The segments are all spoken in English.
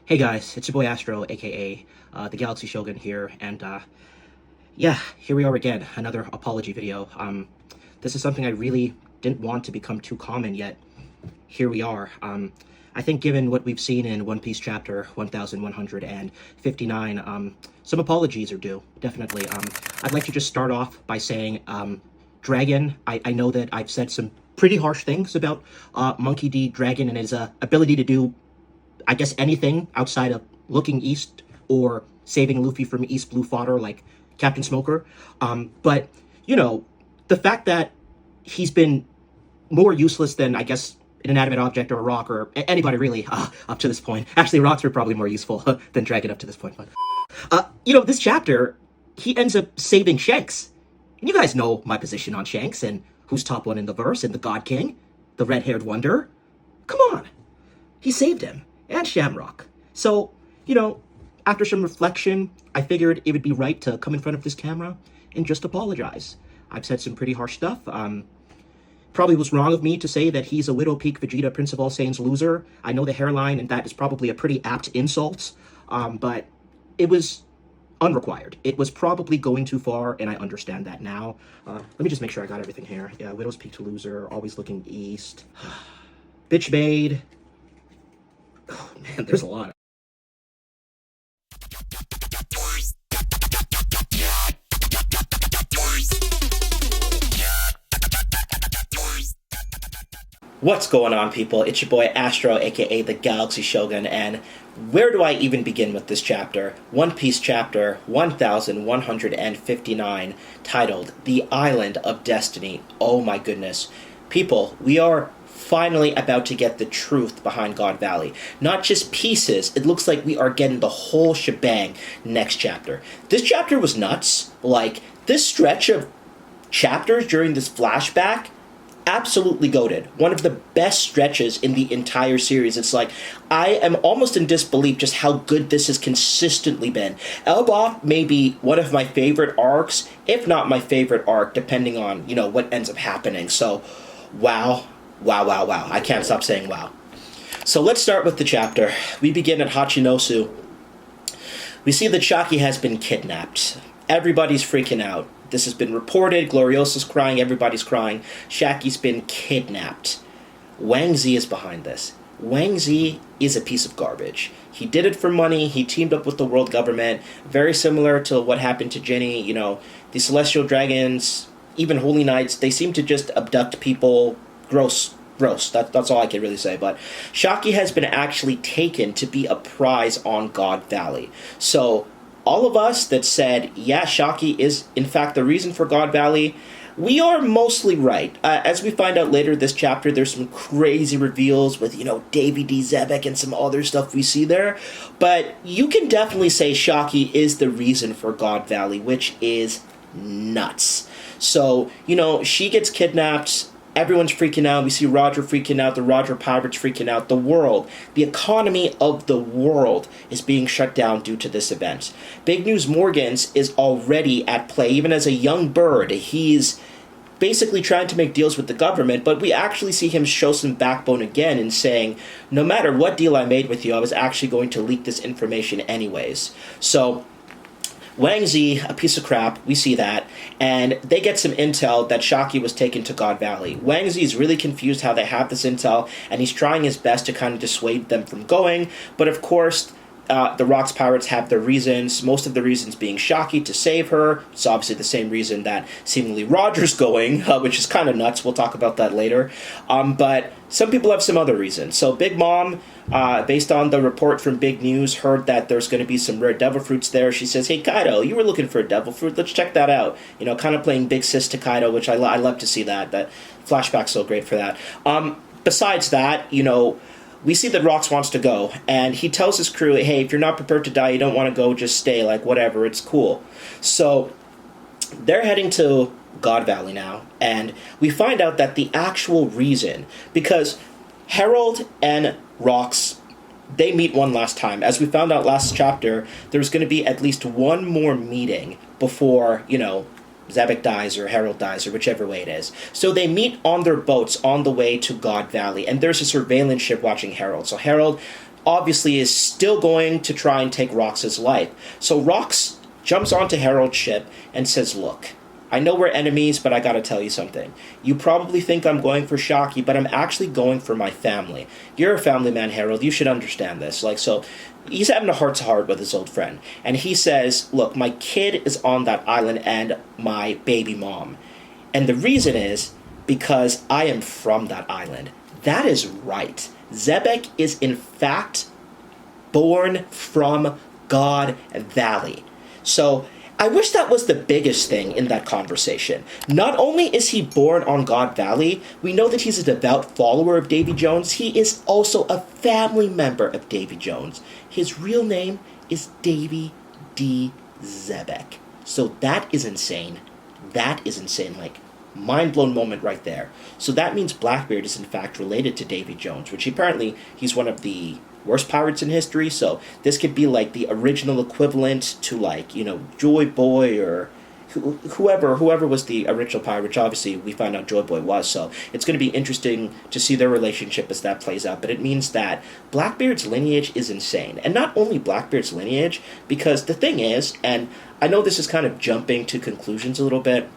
Hey guys, it's your boy Astro, aka the Galaxy Shogun here, and yeah, here we are again, another apology video. This is something I really didn't want to become too common, yet here we are. I think given what we've seen in One Piece chapter 1159, some apologies are due, definitely. I'd like to just start off by saying, Dragon, I know that I've said some pretty harsh things about Monkey D. Dragon and his ability to do, I guess, anything outside of looking east or saving Luffy from East Blue fodder like Captain Smoker. But, you know, the fact that he's been more useless than, I guess, an inanimate object or a rock or anybody really up to this point. Actually, rocks were probably more useful than Dragon up to this point. But, this chapter, he ends up saving Shanks. And you guys know my position on Shanks and who's top one in the verse and the God King, the red-haired wonder. Come on. He saved him. And Shamrock. So, after some reflection, I figured it would be right to come in front of this camera and just apologize. I've said some pretty harsh stuff. Probably was wrong of me to say that he's a Widow Peak Vegeta Prince of All Saiyans loser. I know the hairline, and that is probably a pretty apt insult, but it was unrequired. It was probably going too far, and I understand that now. Let me just make sure I got everything here. Yeah, Widow's Peak to loser, always looking east. Bitch Bade. Oh, man, there's a lot. What's going on, people? It's your boy Astro, aka the Galaxy Shogun, and where do I even begin with this chapter? One Piece chapter 1159, titled The Island of Destiny. Oh my goodness. People, we are finally about to get the truth behind God Valley. Not just pieces, it looks like we are getting the whole shebang next chapter. This chapter was nuts. Like, this stretch of chapters during this flashback, absolutely goated. One of the best stretches in the entire series. It's like, I am almost in disbelief just how good this has consistently been. Elbaf may be one of my favorite arcs, if not my favorite arc, depending on, what ends up happening. So, wow. Wow, wow, wow. I can't stop saying wow. So let's start with the chapter. We begin at Hachinosu. We see that Shaki has been kidnapped. Everybody's freaking out. This has been reported. Gloriosa's crying. Everybody's crying. Shaki's been kidnapped. Wang Zi is behind this. Wang Zi is a piece of garbage. He did it for money. He teamed up with the world government. Very similar to what happened to Jinny. The Celestial Dragons, even Holy Knights, they seem to just abduct people. Gross. That's all I can really say. But Shaki has been actually taken to be a prize on God Valley. So all of us that said, yeah, Shaki is in fact the reason for God Valley, we are mostly right. As we find out later this chapter, there's some crazy reveals with, Davy D, Xebec, and some other stuff we see there. But you can definitely say Shaki is the reason for God Valley, which is nuts. So, she gets kidnapped. Everyone's freaking out. We see Roger freaking out. The Roger pirates freaking out. The world, the economy of the world is being shut down due to this event. Big News Morgans is already at play. Even as a young bird, he's basically trying to make deals with the government, but we actually see him show some backbone again in saying, no matter what deal I made with you, I was actually going to leak this information anyways. So Wang Zi, a piece of crap, we see that, and they get some intel that Shaki was taken to God Valley. Wang Zi is really confused how they have this intel, and he's trying his best to kind of dissuade them from going, but of course, the Rocks Pirates have their reasons, most of the reasons being Shaki to save her. It's obviously the same reason that seemingly Roger's going, which is kind of nuts. We'll talk about that later. But some people have some other reasons. So Big Mom, based on the report from Big News, heard that there's going to be some rare devil fruits there. She says, hey, Kaido, you were looking for a devil fruit. Let's check that out. Kind of playing big sis to Kaido, which I love to see that. That flashback's so great for that. Besides that, we see that Rox wants to go, and he tells his crew, hey, if you're not prepared to die, you don't want to go, just stay, whatever, it's cool. So they're heading to God Valley now, and we find out that the actual reason, because Harald and Rox, they meet one last time. As we found out last chapter, there's going to be at least one more meeting before, Xebec dies or Harald dies or whichever way it is. So they meet on their boats on the way to God Valley, and there's a surveillance ship watching Harald. So Harald obviously is still going to try and take Rox's life. So Rox jumps onto Harald's ship and says, look, I know we're enemies, but I gotta tell you something. You probably think I'm going for Shocky, but I'm actually going for my family. You're a family man, Harald. You should understand this. So he's having a heart-to-heart with his old friend. And he says, look, my kid is on that island and my baby mom. And the reason is because I am from that island. That is right. Xebec is in fact born from God Valley. So I wish that was the biggest thing in that conversation. Not only is he born on God Valley, we know that he's a devout follower of Davy Jones, he is also a family member of Davy Jones. His real name is Davy D. Xebec. So that is insane. That is insane. Mind-blown moment right there. So that means Blackbeard is in fact related to Davy Jones, which apparently he's one of the worst pirates in history, so this could be the original equivalent to Joy Boy or whoever was the original pirate, which obviously we find out Joy Boy was, so it's going to be interesting to see their relationship as that plays out, but it means that Blackbeard's lineage is insane. And not only Blackbeard's lineage, because the thing is, and I know this is kind of jumping to conclusions a little bit,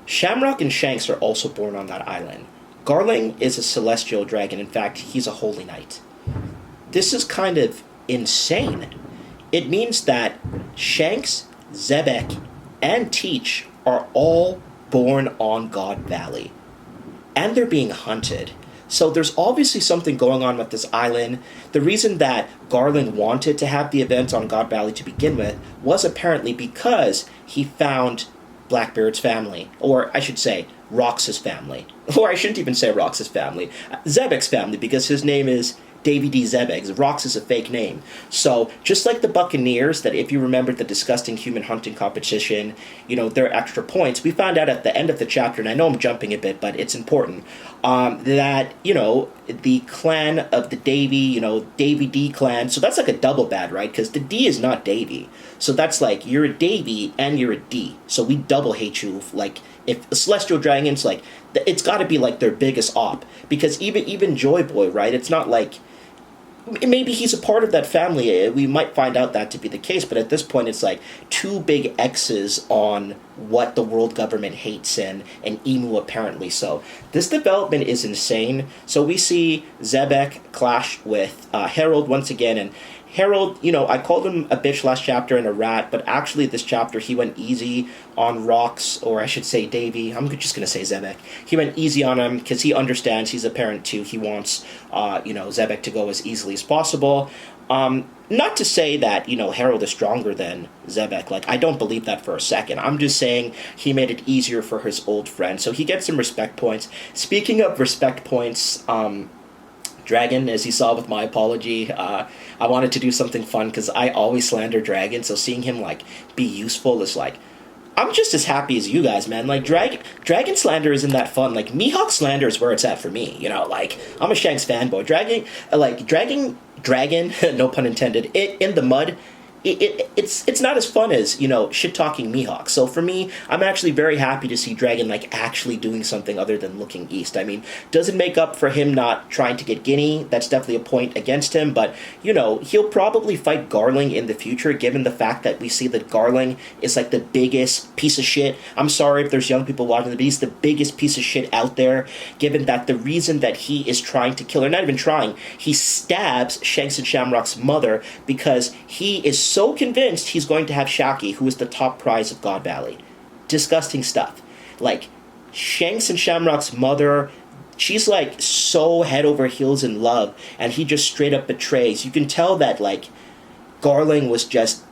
Shamrock and Shanks are also born on that island. Garling is a celestial dragon. In fact, he's a holy knight. This is kind of insane. It means that Shanks, Xebec, and Teach are all born on God Valley. And they're being hunted. So there's obviously something going on with this island. The reason that Garland wanted to have the event on God Valley to begin with was apparently because he found Blackbeard's family, or I should say Rox's family. Or I shouldn't even say Rox's family. Xebec's family, because his name is Davy D. Xebec. Rox is a fake name. So, just like the Buccaneers, that if you remember the disgusting human hunting competition, their extra points, we found out at the end of the chapter, and I know I'm jumping a bit, but it's important, that, the clan of the Davy, Davy D clan, so that's like a double bad, right? Because the D is not Davy. So that's you're a Davy and you're a D. So we double hate you, if a Celestial Dragon's, it's gotta be, their biggest op. Because even Joy Boy, right, it's not maybe he's a part of that family. We might find out that to be the case, but at this point it's two big X's on what the world government hates and Emu apparently. So this development is insane. So we see Xebec clash with Harald once again, and Harald, I called him a bitch last chapter and a rat, but actually this chapter he went easy on Rox, or I should say Davy. I'm just going to say Xebec. He went easy on him because he understands he's a parent too. He wants, Xebec to go as easily as possible. Not to say that, Harald is stronger than Xebec. I don't believe that for a second. I'm just saying he made it easier for his old friend. So he gets some respect points. Speaking of respect points, Dragon, as you saw with my apology, I wanted to do something fun because I always slander Dragon, so seeing him be useful is I'm just as happy as you guys, man. Dragon slander isn't that fun. Mihawk slander is where it's at for me. I'm a Shanks fanboy. Dragon, no pun intended, in the mud. It's not as fun as, shit-talking Mihawk. So for me, I'm actually very happy to see Dragon, actually doing something other than looking east. I mean, does it make up for him not trying to get Guinea? That's definitely a point against him, but, he'll probably fight Garling in the future, given the fact that we see that Garling is, the biggest piece of shit. I'm sorry if there's young people watching, but he's the biggest piece of shit out there, given that the reason that he is trying to kill her, not even trying, he stabs Shanks and Shamrock's mother because he is so convinced he's going to have Shaki, who is the top prize of God Valley. Disgusting stuff. Shanks and Shamrock's mother, she's so head over heels in love, and he just straight up betrays. You can tell that Garling was just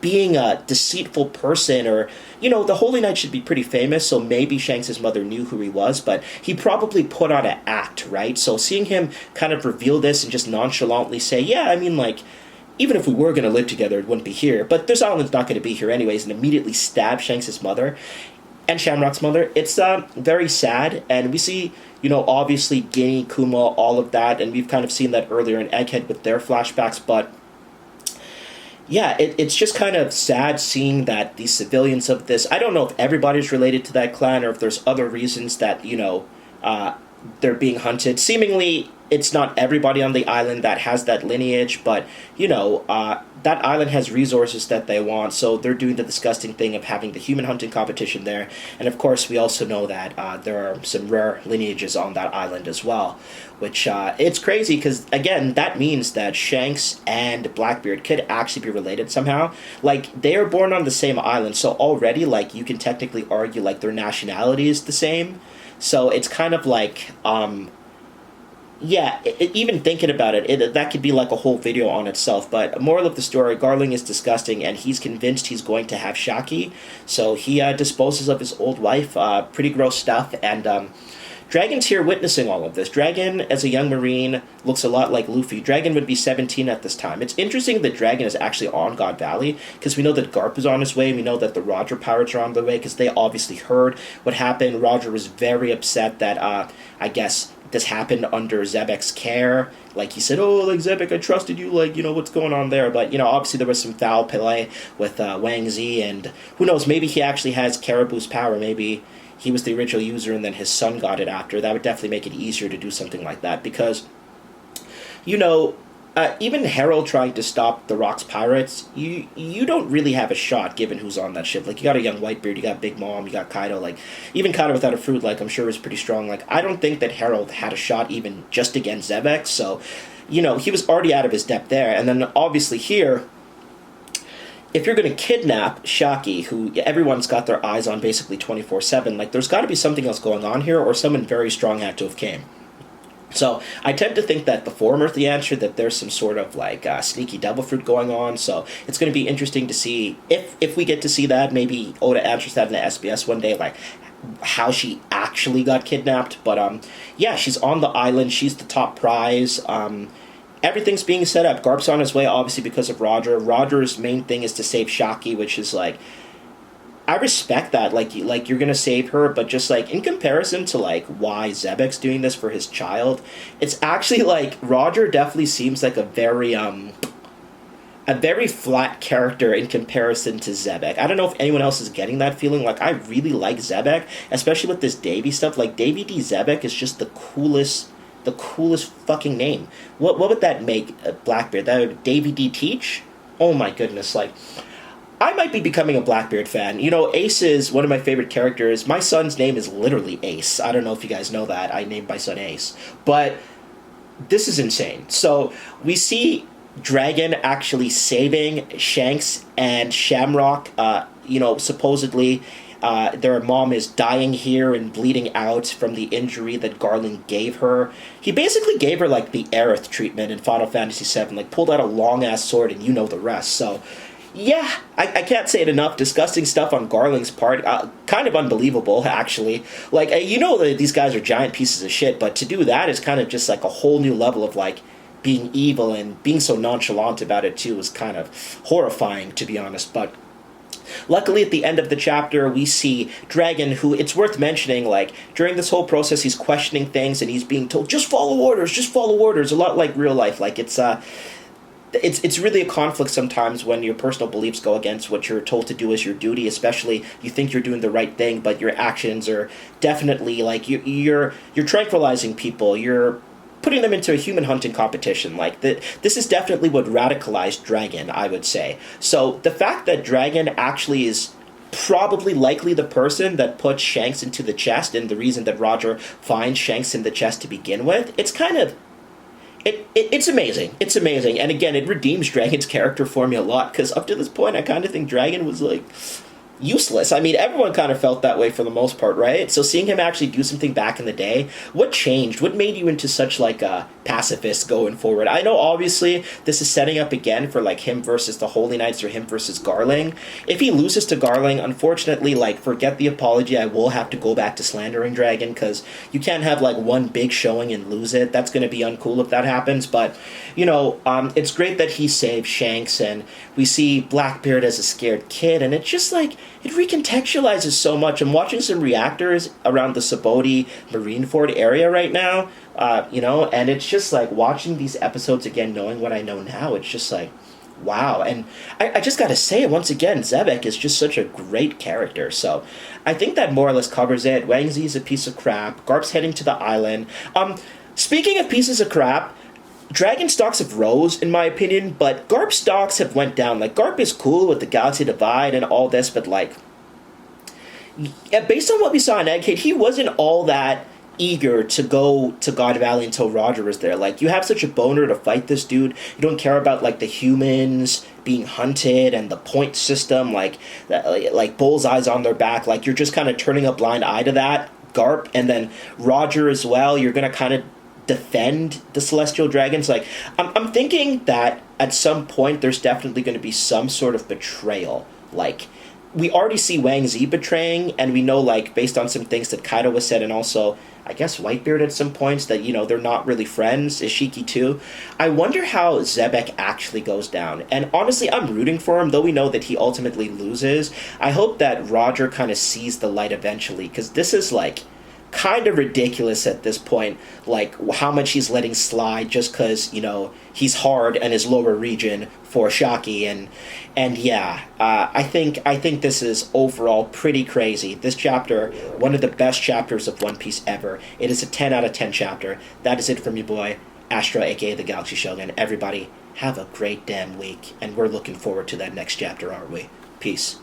being a deceitful person, or the Holy Knight should be pretty famous, so maybe Shanks' mother knew who he was, but he probably put on an act, right? So seeing him kind of reveal this and just nonchalantly say, yeah, I mean, even if we were going to live together, it wouldn't be here. But this island's not going to be here anyways, and immediately stab Shanks' mother and Shamrock's mother. It's very sad, and we see, obviously Guinea, Kuma, all of that, and we've kind of seen that earlier in Egghead with their flashbacks, but yeah, it's just kind of sad seeing that these civilians of this, I don't know if everybody's related to that clan or if there's other reasons that, they're being hunted. Seemingly, it's not everybody on the island that has that lineage, but, that island has resources that they want, so they're doing the disgusting thing of having the human hunting competition there. And of course, we also know that there are some rare lineages on that island as well, which it's crazy because, again, that means that Shanks and Blackbeard could actually be related somehow. Like, they are born on the same island, so already, like, you can technically argue, like, their nationality is the same. So it's kind of like, yeah, even thinking about it, that could be like a whole video on itself. But moral of the story, Garling is disgusting, and he's convinced he's going to have Shaki. So he disposes of his old wife. Pretty gross stuff. And Dragon's here witnessing all of this. Dragon, as a young Marine, looks a lot like Luffy. Dragon would be 17 at this time. It's interesting that Dragon is actually on God Valley, because we know that Garp is on his way. We know that the Roger pirates are on their way, because they obviously heard what happened. Roger was very upset that, I guess, this happened under Xebec's care. Like, he said, oh, like, Xebec, I trusted you, like, what's going on there? But, obviously there was some foul play with Wang Zi, and who knows, maybe he actually has Caribou's power. Maybe he was the original user and then his son got it after. That would definitely make it easier to do something like that, because, even Harald trying to stop the Rock's pirates, you don't really have a shot given who's on that ship. Like, you got a young Whitebeard, you got Big Mom, you got Kaido. Like, even Kaido without a fruit, like, I'm sure is pretty strong. Like, I don't think that Harald had a shot even just against Xebec. So, he was already out of his depth there. And then obviously here, if you're going to kidnap Shaki, who everyone's got their eyes on basically 24/7, like, there's got to be something else going on here, or someone very strong had to have came. So I tend to think that the former is the answer, that there's some sort of like sneaky devil fruit going on. So it's going to be interesting to see if we get to see that. Maybe Oda answers that in the SBS one day, like how she actually got kidnapped. But yeah, she's on the island. She's the top prize. Everything's being set up. Garp's on his way, obviously, because of Roger. Roger's main thing is to save Shaki, which is like, I respect that, like you're gonna save her, but just like in comparison to like why Xebec's doing this for his child, it's actually like Roger definitely seems like a very flat character in comparison to Xebec. I don't know if anyone else is getting that feeling. Like, I really like Xebec, especially with this Davy stuff. Like, Davy D Xebec is just the coolest fucking name. What would that make Blackbeard? That would Davy D Teach? Oh my goodness, like, I might be becoming a Blackbeard fan. Ace is one of my favorite characters. My son's name is literally Ace. I don't know if you guys know that. I named my son Ace. But this is insane. So we see Dragon actually saving Shanks and Shamrock. Supposedly their mom is dying here and bleeding out from the injury that Garland gave her. He basically gave her like the Aerith treatment in Final Fantasy VII. Like, pulled out a long-ass sword and you know the rest. So yeah, I can't say it enough. Disgusting stuff on Garling's part. Kind of unbelievable, actually. Like, that these guys are giant pieces of shit, but to do that is kind of just like a whole new level of, like, being evil, and being so nonchalant about it, too, is kind of horrifying, to be honest. But luckily, at the end of the chapter, we see Dragon, who, it's worth mentioning, like, during this whole process, he's questioning things, and he's being told, just follow orders, a lot like real life. Like, it's really a conflict sometimes when your personal beliefs go against what you're told to do as your duty, especially you think you're doing the right thing, but your actions are definitely, like, you're tranquilizing people, you're putting them into a human hunting competition. Like, this is definitely what radicalized Dragon, I would say. So the fact that Dragon actually is probably likely the person that put Shanks into the chest, and the reason that Roger finds Shanks in the chest to begin with, it's kind of... It's amazing. It's amazing. And again, it redeems Dragon's character for me a lot, because up to this point, I kind of think Dragon was, like, useless. I mean, everyone kind of felt that way for the most part, right? So seeing him actually do something back in the day, what changed? What made you into such, like, a pacifist going forward? I know, obviously, this is setting up again for, like, him versus the Holy Knights, or him versus Garling. If he loses to Garling, unfortunately, like, forget the apology. I will have to go back to slandering Dragon, because you can't have, like, one big showing and lose it. That's going to be uncool if that happens. But, it's great that he saved Shanks, and we see Blackbeard as a scared kid, and it's just, like, it recontextualizes so much. I'm watching some reactors around the Saboti Marineford area right now, and it's just like watching these episodes again, knowing what I know now, it's just like, wow. And I just gotta say, once again, Xebec is just such a great character. So I think that more or less covers it. Wang Zi is a piece of crap. Garp's heading to the island. Speaking of pieces of crap, Dragon stocks have rose, in my opinion, but Garp stocks have went down. Like, Garp is cool with the Galaxy Divide and all this, but, like, yeah, based on what we saw in Eggcade, he wasn't all that eager to go to God Valley until Roger was there. Like, you have such a boner to fight this dude. You don't care about, like, the humans being hunted and the point system, like bullseyes on their back. Like, you're just kind of turning a blind eye to that. Garp, and then Roger as well. You're going to kind of defend the Celestial Dragons. Like, I'm thinking that at some point there's definitely going to be some sort of betrayal. Like, we already see Wang Zi betraying, and we know, like, based on some things that Kaido was said, and also, I guess, Whitebeard at some points, that, you know, they're not really friends, Ishiki too. I wonder how Xebec actually goes down. And honestly, I'm rooting for him, though we know that he ultimately loses. I hope that Roger kind of sees the light eventually, because this is, like, kind of ridiculous at this point, like, how much he's letting slide just because, you know, he's hard in his lower region for Shaki, and yeah, I think this is overall pretty crazy. This chapter, one of the best chapters of One Piece ever. It is a 10 out of 10 chapter. That is it from your boy, Astra, aka the Galaxy Shogun. Everybody, have a great damn week, and we're looking forward to that next chapter, aren't we? Peace.